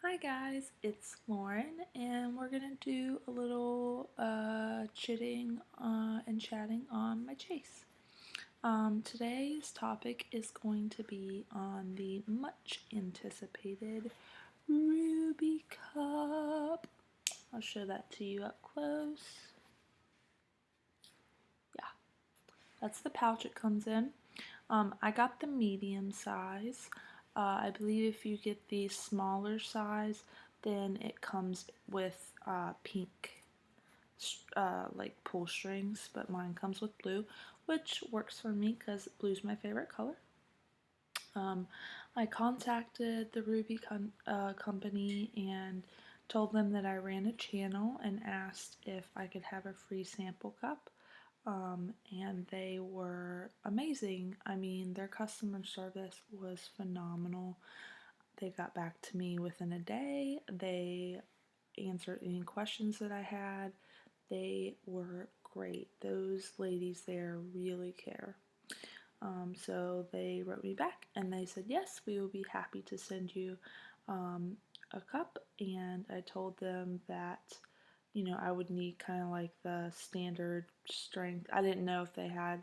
Hi guys, it's Lauren, and we're gonna do a little chitting and chatting on my chase. Today's topic is going to be on the much anticipated Ruby Cup. I'll show that to you up close. Yeah, that's the pouch it comes in. I got the medium size. I believe if you get the smaller size, then it comes with pink like pull strings, but mine comes with blue, which works for me because blue's my favorite color. Um, I contacted the Ruby company and told them that I ran a channel and asked if I could have a free sample cup. And they were amazing. I mean, their customer service was phenomenal. They got back to me within a day. They answered any questions that I had. They were great. Those ladies there really care. So they wrote me back and they said, yes, we will be happy to send you a cup. And I told them that, I would need kind of like the standard strength. I didn't know if they had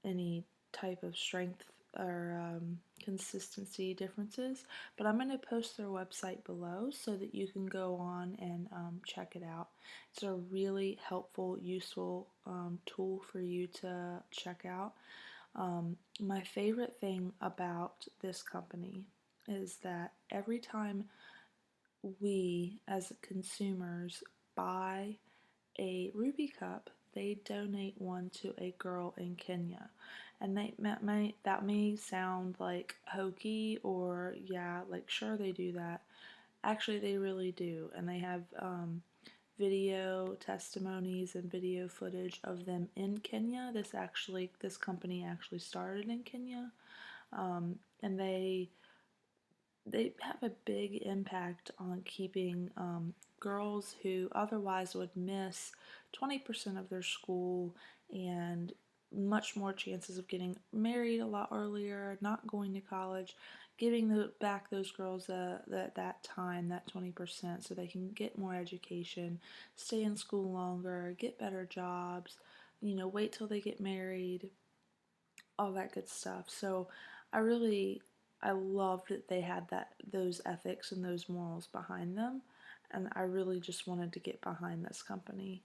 any type of strength or consistency differences, but I'm going to post their website below so that you can go on and check it out. It's a really helpful, useful tool for you to check out. My favorite thing about this company is that every time we as consumers buy a Ruby cup, they donate one to a girl in Kenya. And that may sound like hokey or yeah, like sure they do that. Actually, they really do, and they have video testimonies and video footage of them in Kenya. This company actually started in Kenya, and they have a big impact on keeping girls who otherwise would miss 20% of their school and much more chances of getting married a lot earlier, not going to college, giving back those girls that time, that 20%, so they can get more education, stay in school longer, get better jobs, wait till they get married, all that good stuff. So I loved that they had those ethics and those morals behind them, and I really just wanted to get behind this company.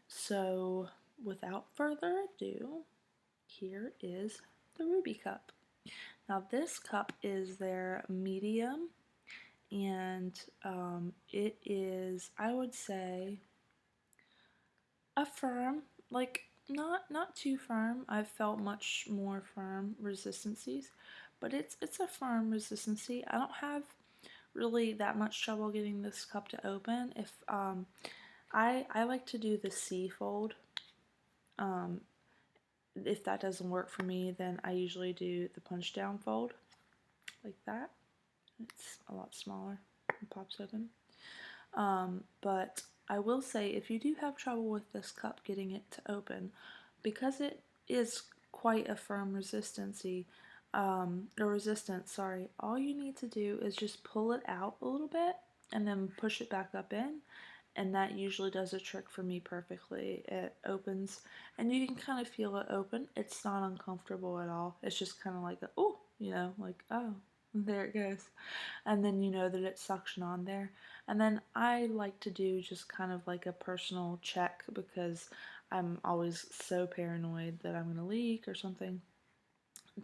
So without further ado, here is the Ruby Cup. Now this cup is their medium, and it is, I would say, a firm, like not too firm. I've felt much more firm resistancies, but it's a firm resistancy. I don't have really that much trouble getting this cup to open. If I like to do the C fold. Um, if that doesn't work for me, then I usually do the punch down fold like that. It's a lot smaller. It pops open. But I will say, if you do have trouble with this cup getting it to open, because it is quite a firm resistance, sorry, all you need to do is just pull it out a little bit and then push it back up in, and that usually does a trick for me perfectly. It opens, and you can kind of feel it open. It's not uncomfortable at all. It's just kind of like, oh, like, oh, there it goes. And then you know that it's suction on there. And then I like to do just kind of like a personal check because I'm always so paranoid that I'm going to leak or something.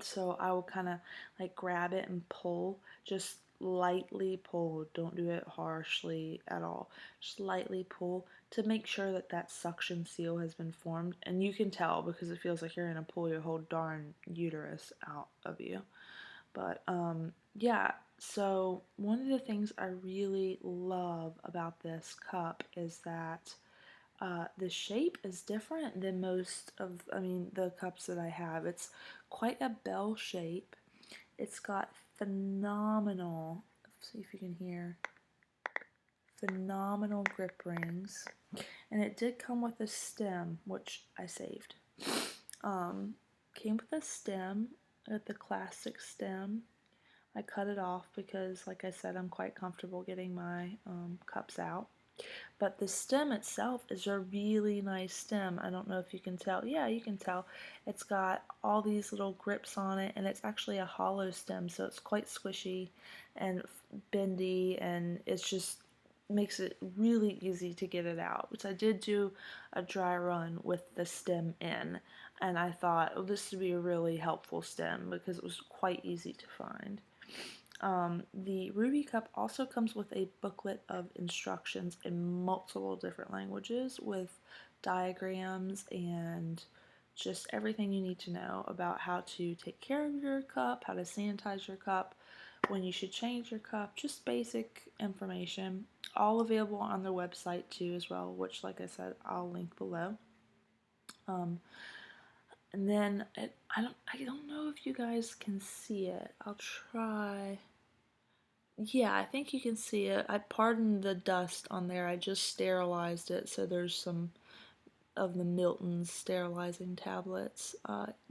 So I will kind of like grab it and pull, just lightly pull. Don't do it harshly at all. Just lightly pull to make sure that that suction seal has been formed. And you can tell because it feels like you're going to pull your whole darn uterus out of you. But yeah, so one of the things I really love about this cup is that the shape is different than the cups that I have. It's quite a bell shape. It's got phenomenal, let's see if you can hear, phenomenal grip rings. And it did come with a stem, which I saved. Came with a stem, the classic stem. I cut it off because, like I said, I'm quite comfortable getting my cups out. But the stem itself is a really nice stem. I don't know if you can tell. Yeah, you can tell. It's got all these little grips on it, and it's actually a hollow stem, so it's quite squishy and bendy, and it's just makes it really easy to get it out. Which I did do a dry run with the stem in, and I thought, oh, this would be a really helpful stem because it was quite easy to find. The Ruby Cup also comes with a booklet of instructions in multiple different languages with diagrams and just everything you need to know about how to take care of your cup, how to sanitize your cup, when you should change your cup, just basic information. All available on their website too as well, which like I said, I'll link below. Um, and then I don't know if you guys can see it. I'll try. Yeah, I think you can see it. I pardon the dust on there. I just sterilized it, so there's some of the Milton's sterilizing tablets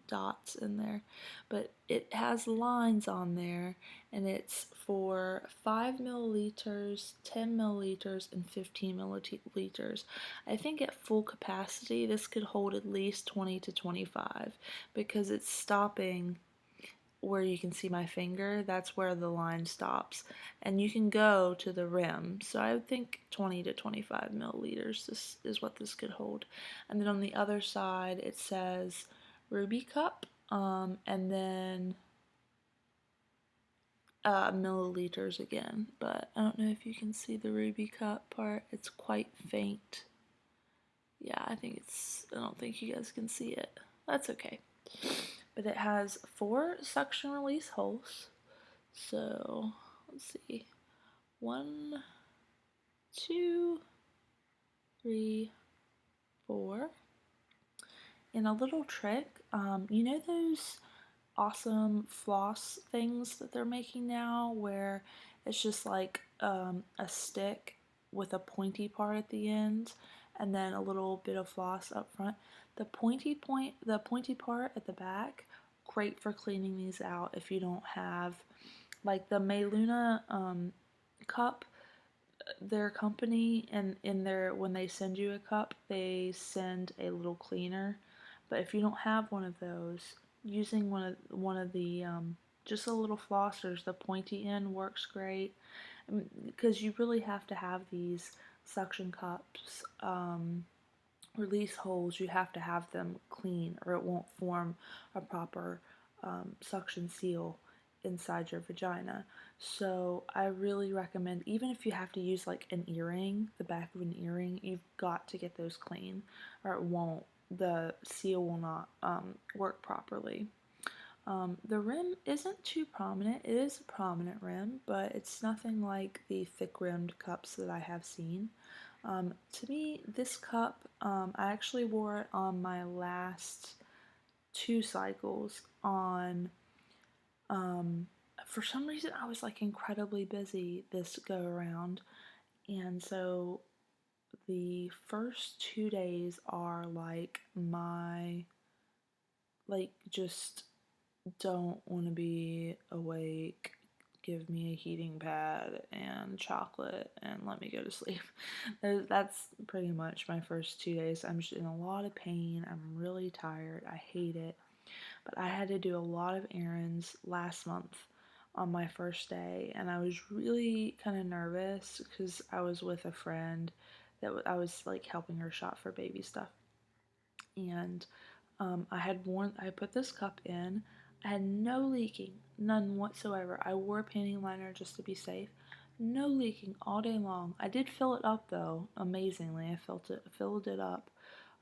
dots in there. But it has lines on there, and it's for 5 milliliters, 10 milliliters, and 15 milliliters. I think at full capacity, this could hold at least 20 to 25 because it's stopping where you can see my finger, that's where the line stops. And you can go to the rim. So I would think 20 to 25 milliliters this is what this could hold. And then on the other side it says Ruby Cup, and then milliliters again. But I don't know if you can see the Ruby Cup part. It's quite faint. Yeah, I don't think you guys can see it. That's okay. But it has 4 suction release holes. So let's see. 1, 2, 3, 4. And a little trick, you know those awesome floss things that they're making now where it's just like a stick with a pointy part at the end and then a little bit of floss up front. The pointy part at the back, great for cleaning these out if you don't have like the Mayluna cup. Their company and in their when they send you a cup, they send a little cleaner. But if you don't have one of those, using one of the just a little flossers, the pointy end works great because you really have to have these suction cups release holes. You have to have them clean, or it won't form a proper suction seal inside your vagina. So I really recommend, even if you have to use like an earring, the back of an earring, you've got to get those clean, or the seal will not work properly. The rim isn't too prominent. It is a prominent rim, but it's nothing like the thick rimmed cups that I have seen. To me, this cup, I actually wore it on my last 2 cycles on, um, for some reason I was like incredibly busy this go around, and so the first 2 days are like my, like, just don't want to be awake, give me a heating pad and chocolate and let me go to sleep. That's pretty much my first 2 days. I'm just in a lot of pain. I'm really tired. I hate it. But I had to do a lot of errands last month on my first day, and I was really kind of nervous because I was with a friend that I was like helping her shop for baby stuff. And I put this cup in. I had no leaking, none whatsoever. I wore a panty liner just to be safe. No leaking all day long. I did fill it up though, amazingly. Filled it up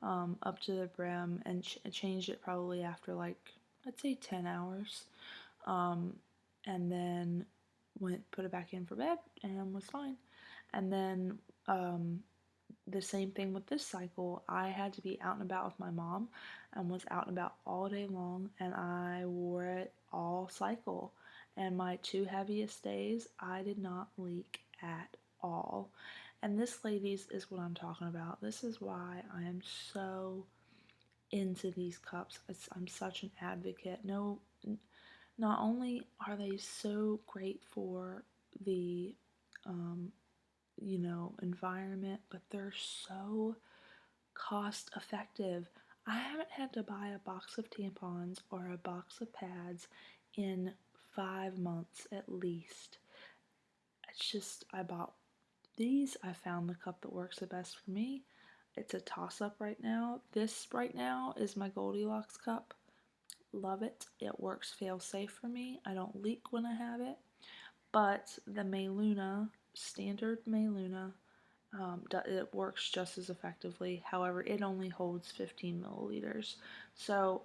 to the brim, and changed it probably after like I'd say 10 hours. Um, and then put it back in for bed and was fine. And then the same thing with this cycle. I had to be out and about with my mom and was out and about all day long, and I wore it all cycle. And my 2 heaviest days, I did not leak at all. And this, ladies, is what I'm talking about. This is why I am so into these cups. I'm such an advocate. not only are they so great for the environment, but they're so cost effective. I haven't had to buy a box of tampons or a box of pads in 5 months at least. It's just, I bought these. I found the cup that works the best for me. It's a toss up right now. This right now is my Goldilocks cup. Love it. It works fail safe for me. I don't leak when I have it. But the Mayluna, standard Mayluna, it works just as effectively. However, it only holds 15 milliliters. So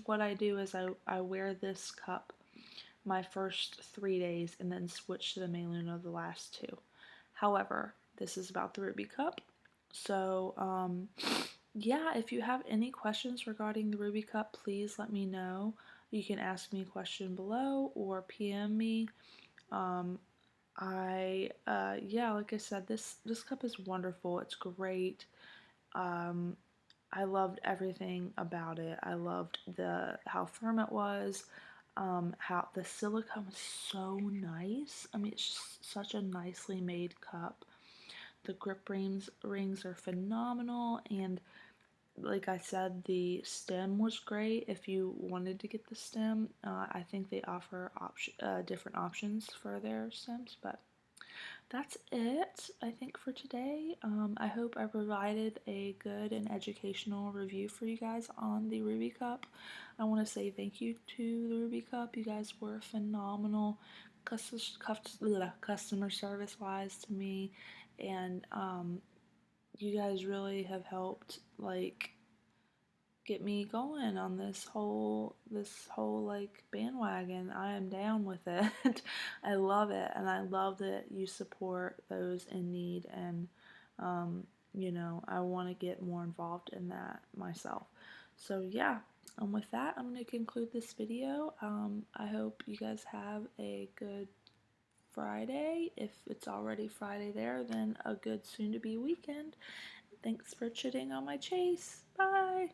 what I do is I wear this cup my first 3 days and then switch to the Mayluna the last two. However, this is about the Ruby Cup. So, yeah, if you have any questions regarding the Ruby Cup, please let me know. You can ask me a question below or PM me. Yeah, like I said, this cup is wonderful. It's great. I loved everything about it. I loved how firm it was. How the silicone was so nice. I mean, it's just such a nicely made cup. The grip rings are phenomenal, and like I said, the stem was great. If you wanted to get the stem, I think they offer different options for their stems, but that's it, I think, for today. I hope I provided a good and educational review for you guys on the Ruby Cup. I want to say thank you to the Ruby Cup. You guys were phenomenal customer service wise to me, and you guys really have helped, like, get me going on this whole like bandwagon. I am down with it. I love it, and I love that you support those in need, and I want to get more involved in that myself. So yeah, with that, I'm going to conclude this video. I hope you guys have a good Friday. If it's already Friday there, then a good soon to be weekend. Thanks for chitting on my chase. Bye.